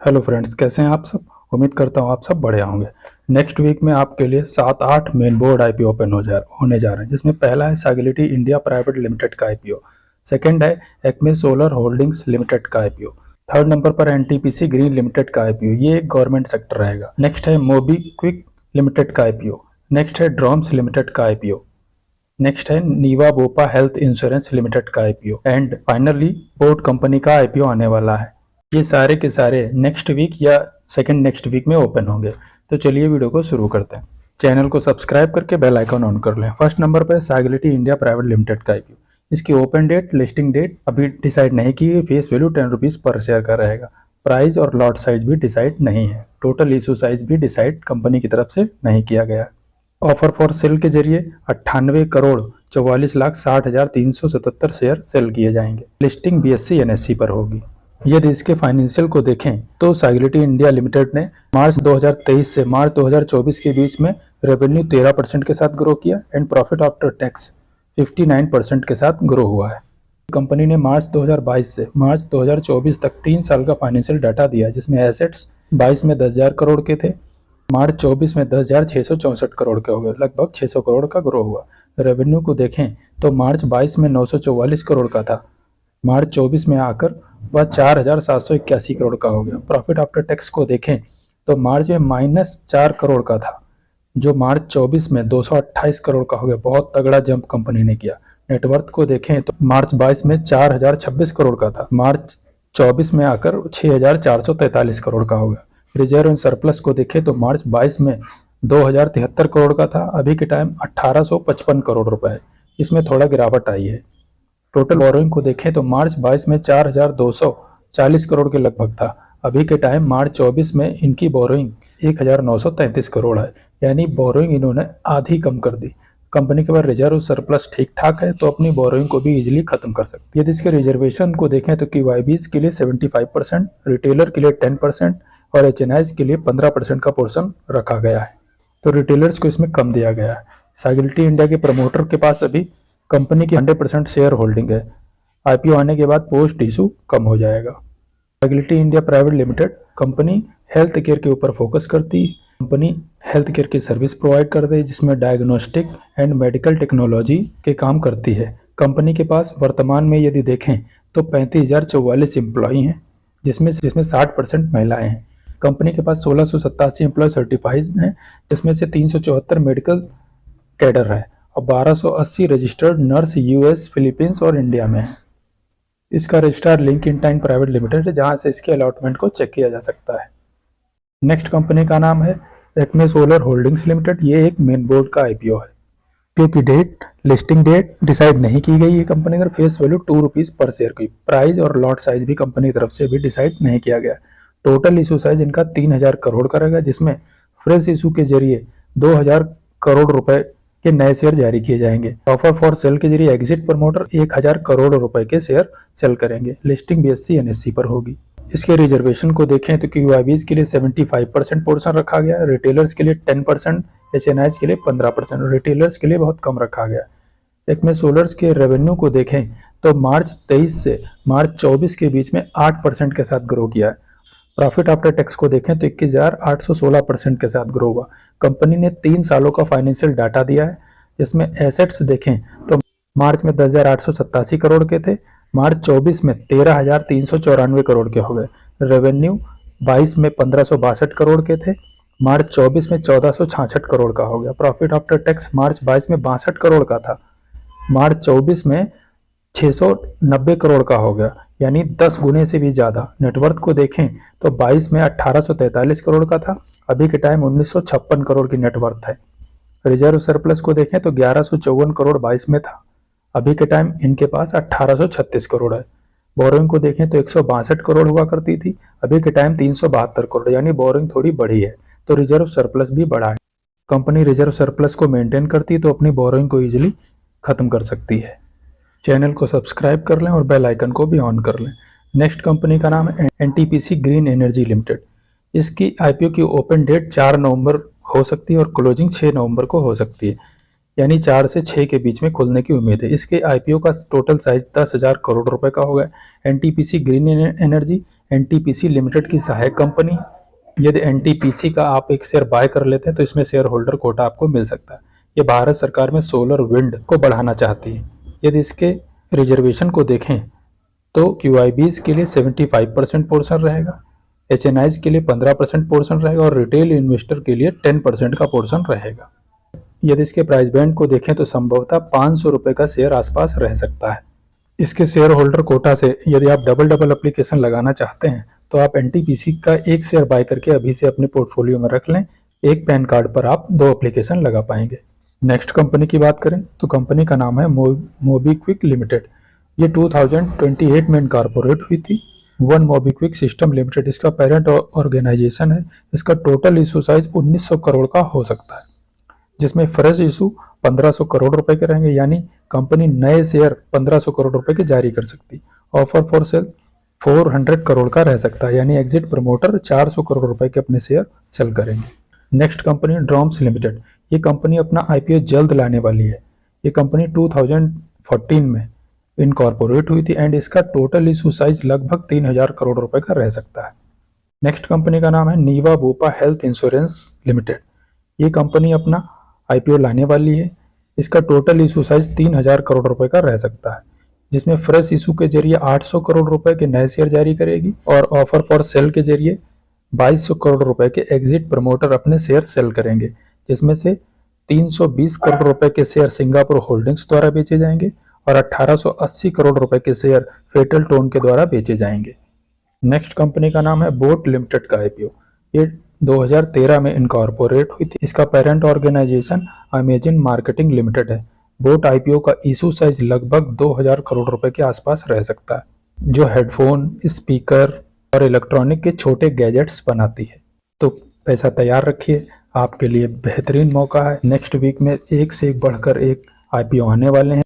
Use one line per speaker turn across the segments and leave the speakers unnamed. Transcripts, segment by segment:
Hello friends, कैसे हैं आप सब। उम्मीद करता हूँ आप सब बढ़िया होंगे। नेक्स्ट वीक में आपके लिए 7-8 मेन बोर्ड आईपीओ ओपन होने जा रहे हैं, जिसमें पहला है सैगिलिटी इंडिया प्राइवेट लिमिटेड का आईपीओ। सेकंड है एक्मे सोलर होल्डिंग्स लिमिटेड का आईपीओ। थर्ड नंबर पर एनटीपीसी ग्रीन लिमिटेड का आईपीओ, ये एक गवर्नमेंट सेक्टर रहेगा। नेक्स्ट है मोबीक्विक लिमिटेड का आईपीओ। नेक्स्ट है ड्रॉम्स लिमिटेड का आईपीओ। नेक्स्ट है नीवा बोपा हेल्थ इंश्योरेंस लिमिटेड का IPO and finally board company का आईपीओ आने वाला है। ये सारे के सारे नेक्स्ट वीक या सेकंड नेक्स्ट वीक में ओपन होंगे। तो चलिए वीडियो को शुरू करते हैं। चैनल को सब्सक्राइब करके बेल आइकन ऑन कर लें। फर्स्ट नंबर पर सैगिलिटी इंडिया प्राइवेट लिमिटेड का आईपीओ। इसकी ओपन डेट, लिस्टिंग डेट अभी डिसाइड नहीं की है। फेस वैल्यू 10 रुपीज़ पर शेयर का रहेगा। प्राइस और लॉट साइज भी डिसाइड नहीं है। टोटल इशू साइज भी डिसाइड कंपनी की तरफ से नहीं किया गया। ऑफर फॉर सेल के जरिए 98,44,60,377 शेयर सेल किए जाएंगे। लिस्टिंग बीएससी एनएससी पर होगी। यदि इसके फाइनेंशियल को देखें तो सैगिलिटी इंडिया लिमिटेड ने मार्च 2023 से मार्च 2024 के बीच में रेवेन्यू 13% के साथ ग्रो किया एंड प्रॉफिट आफ्टर टैक्स 59% के साथ ग्रो हुआ है। कंपनी ने मार्च 2022 से मार्च 2024 तक 3 साल का फाइनेंशियल डाटा दिया, जिसमें एसेट्स 22 में 10,000 करोड़ के थे, मार्च 24 में 10,664 करोड़ के हो गए, लगभग 600 करोड़ का ग्रो हुआ। रेवेन्यू को देखें तो मार्च 22 में 944 करोड़ का था, मार्च 24 में आकर वह 4,781 करोड़ का हो गया। प्रॉफिट आफ्टर टैक्स को देखें तो मार्च में -4 करोड़ का था, जो मार्च 24 में 228 करोड़ का हो गया। बहुत तगड़ा जंप कंपनी ने किया। नेटवर्थ को देखें तो मार्च 22 में 4,026 करोड़ का था, मार्च 24 में आकर 6,443 करोड़ का हो गया। रिजर्व एंड सरप्लस को देखें तो मार्च 22 में 2,073 करोड़ का था, अभी के टाइम 1,855 करोड़ रुपए है। इसमें थोड़ा गिरावट आई है। टोटल बोरोइंग को देखें तो मार्च 22 में 4,240 करोड़ के लगभग था, अभी के टाइम मार्च 24 में इनकी बोरोइंग 1,933 करोड़ है, यानी बोरोइंग इन्होंने आधी कम कर दी। कंपनी के पास रिजर्व सरप्लस ठीक ठाक है, तो अपनी बोरोइंग को भी इजीली खत्म कर सकती है। यदि इसके रिजर्वेशन को देखें तो QIBs के लिए 75%, रिटेलर के लिए 10% और HNIs के लिए 15% का पोर्शन रखा गया है, तो रिटेलर्स को इसमें कम दिया गया है। सैगिलिटी इंडिया के प्रमोटर के पास अभी कंपनी की 100% शेयर होल्डिंग है। आईपीओ आने के बाद पोस्ट इशू कम हो जाएगा। सैगिलिटी India private limited company health care के ऊपर फोकस करती है। कंपनी हेल्थ केयर की सर्विस प्रोवाइड करती है, जिसमें डायग्नोस्टिक एंड मेडिकल टेक्नोलॉजी के काम करती है। कंपनी के पास वर्तमान में यदि देखें तो 35,044 एम्प्लॉई हैं, जिसमें 60% महिलाएं हैं। कंपनी के पास 1,687 एम्प्लॉय सर्टिफाइड हैं, जिसमें से 374 मेडिकल कैडर है और 1,280 रजिस्टर्ड नर्स यूएस, फिलीपींस और इंडिया में है। इसका registrar link in time private limited है, जहां से इसके अलॉटमेंट को चेक किया जा सकता है। नेक्स्ट कंपनी का नाम है एक्मे सोलर होल्डिंग्स लिमिटेड। ये एक मेन बोर्ड का आईपीओ है। क्योंकि डेट, लिस्टिंग डेट डिसाइड नहीं की गई है कंपनी की। फेस वैल्यू 2 रुपीज़ पर शेयर की। प्राइस और लॉट साइज भी कंपनी की तरफ से भी डिसाइड नहीं किया गया। टोटल इशू साइज इनका 3,000 करोड़ का रहेगा, जिसमें फ्रेश इशू के जरिए 2,000 करोड़ रुपए के नए शेयर जारी किए जाएंगे। ऑफर फॉर सेल के जरिए एग्जिट प्रमोटर 1,000 करोड़ रुपए के शेयर सेल करेंगे। लिस्टिंग बीएससी एनएससी पर होगी। इसके रिजर्वेशन को देखें तो QIBs के लिए 75% पोर्शन रखा गया, रिटेलर्स के लिए 10%, HNIs के लिए 15%, रिटेलर्स के लिए बहुत कम रखा गया। एक्मे सोलर्स के रेवेन्यू को देखें तो मार्च 23 से मार्च 24 के बीच में 8% के साथ ग्रो किया है। प्रॉफिट आफ्टर टैक्स को देखें तो 21,816% के साथ ग्रो हुआ। कंपनी ने 3 सालों का फाइनेंशियल डाटा दिया है, जिसमें एसेट्स देखें तो मार्च में 10,887 करोड़ के थे, मार्च 24 में 13,394 करोड़ के हो गए। रेवेन्यू 22 में 1,562 करोड़ के थे, मार्च 24 में 1,466 करोड़ का हो गया। प्रॉफिट आफ्टर टैक्स मार्च 22 में 62 करोड़ का था, मार्च 24 में 690 करोड़ का हो गया, यानी 10 गुने से भी ज्यादा। नेटवर्थ को देखें तो 22 में 1,843 करोड़ का था, अभी के टाइम 1,956 करोड़ की नेटवर्थ है। रिजर्व सरप्लस को देखें तो 1,154 करोड़ 22 में था, अभी के टाइम इनके पास 1,836 करोड़ है। बोरोइंग को देखें तो 162 करोड़ हुआ करती थी, अभी के टाइम 372 करोड़, यानी बोरोइंग थोड़ी बढ़ी है, तो रिजर्व सरप्लस भी बढ़ा है। कंपनी रिजर्व सरप्लस को मेंटेन करती है, तो अपनी बोरोइंग को इजीली खत्म कर सकती है। चैनल को सब्सक्राइब कर लें और बेल आइकन को भी ऑन कर लें। नेक्स्ट कंपनी का नाम है एनटीपीसी ग्रीन एनर्जी लिमिटेड। इसकी आईपीओ की ओपन डेट 4 नवंबर हो सकती है और क्लोजिंग 6 नवंबर को हो सकती है। यानी 4 से 6 के बीच में खुलने की उम्मीद है। इसके आईपीओ का टोटल साइज 10,000 करोड़ रुपए का होगा। NTPC green energy NTPC limited की सहायक कंपनी। यदि एनटीपीसी का आप एक शेयर बाय कर लेते हैं तो इसमें शेयर होल्डर कोटा आपको मिल सकता है। ये भारत सरकार में सोलर विंड को बढ़ाना चाहती है। यदि इसके रिजर्वेशन को देखें तो क्यूआईबीज के लिए 75% पोर्शन रहेगा, एचएनआईज के लिए 15% पोर्शन रहेगा और रिटेल इन्वेस्टर के लिए 10% का पोर्शन रहेगा। यदि इसके प्राइस बैंड को देखें तो संभवतः 500 रुपए का शेयर आसपास रह सकता है। इसके शेयर होल्डर कोटा से यदि आप डबल एप्लीकेशन लगाना चाहते हैं तो आप एनटीपीसी का एक शेयर बाय करके अभी से अपने पोर्टफोलियो में रख लें। एक पैन कार्ड पर आप 2 एप्लीकेशन लगा पाएंगे। नेक्स्ट कंपनी की बात करें तो कंपनी का नाम है मोबीक्विक लिमिटेड। ये 2028 में इनकॉर्पोरेट हुई थी। वन मोबीक्विक सिस्टम लिमिटेड इसका पेरेंट ऑर्गेनाइजेशन है। इसका टोटल इशू साइज 1900 करोड़ का हो सकता है, जिसमें फ्रेश इशू 1500 करोड़ रुपए के रहेंगे, यानी कंपनी नए शेयर 1500 करोड़ रुपए के जारी कर सकती। ऑफर फॉर सेल 400 करोड़ का रह सकता है, यानी एग्जिट प्रमोटर 400 करोड़ रुपए के अपने शेयर सेल करेंगे। Next company Droms limited. ये कंपनी अपना आईपीओ जल्द लाने वाली है। ये कंपनी 2014 में इनकॉर्पोरेट हुई थी एंड इसका टोटल इशू साइज लगभग 3000 करोड़ रुपए का रह सकता है। नेक्स्ट कंपनी का नाम है नीवा बोपा हेल्थ इंश्योरेंस लिमिटेड। ये कंपनी अपना आईपीओ लाने वाली है। इसका टोटल इशू साइज 3000 करोड़ रुपए का रह सकता है, जिसमें फ्रेश इशू के जरिए 800 करोड़ रुपए के नए शेयर जारी करेगी और ऑफर फॉर सेल के जरिए 2200 करोड़ रुपए के एग्जिट प्रमोटर अपने शेयर सेल करेंगे, जिसमें से 320 करोड़ रुपए के शेयर सिंगापुर होल्डिंग्स द्वारा बेचे जाएंगे और 1880 करोड़ रुपए के शेयर फेटल टोन के द्वारा बेचे जाएंगे। नेक्स्ट कंपनी का नाम है बोट लिमिटेड का आईपीओ। ये 2013 में इनकॉर्पोरेट हुई थी। इसका parent organisation imagine marketing limited है। बोट आईपीओ का इशू साइज लगभग 2000 करोड़ रुपए के आसपास रह सकता है, जो हेडफोन, स्पीकर और इलेक्ट्रॉनिक के छोटे गैजेट्स बनाती है। तो पैसा तैयार रखिए, आपके लिए बेहतरीन मौका है। नेक्स्ट वीक में एक से एक बढ़कर एक आईपीओ आने वाले हैं।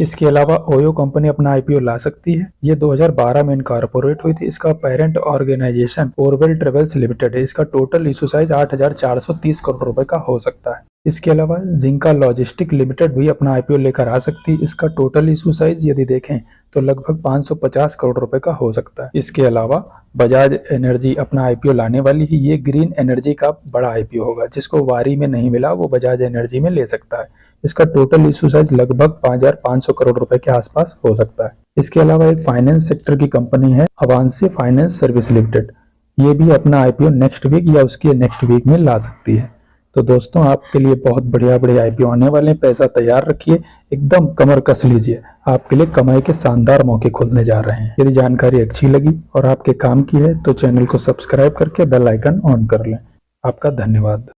इसके अलावा ओयो कंपनी अपना आईपीओ ला सकती है। ये 2012 में इनकॉर्पोरेट हुई थी। इसका पेरेंट ऑर्गेनाइजेशन ओरवेल ट्रेवल्स लिमिटेड है। इसका टोटल इशू साइज 8430 करोड़ रुपए का हो सकता है। इसके अलावा जिंका लॉजिस्टिक लिमिटेड भी अपना आईपीओ लेकर आ सकती है। इसका टोटल इशू साइज यदि देखें तो लगभग 550 करोड़ रुपए का हो सकता है। इसके अलावा बजाज एनर्जी अपना आईपीओ लाने वाली है। ये ग्रीन एनर्जी का बड़ा आईपीओ होगा। जिसको वारी में नहीं मिला वो बजाज एनर्जी में ले सकता है। इसका टोटल इशू साइज लगभग 5500 करोड़ रुपए के आसपास हो सकता है। इसके अलावा एक फाइनेंस सेक्टर की कंपनी है अवांसी फाइनेंस सर्विस लिमिटेड। ये भी अपना आईपीओ नेक्स्ट वीक या उसके नेक्स्ट वीक में ला सकती है। तो दोस्तों, आपके लिए बहुत बढ़िया आईपीओ आने वाले हैं। पैसा तैयार रखिए, एकदम कमर कस लीजिए। आपके लिए कमाई के शानदार मौके खुलने जा रहे हैं। यदि जानकारी अच्छी लगी और आपके काम की है तो चैनल को सब्सक्राइब करके बेल आइकन ऑन कर लें। आपका धन्यवाद।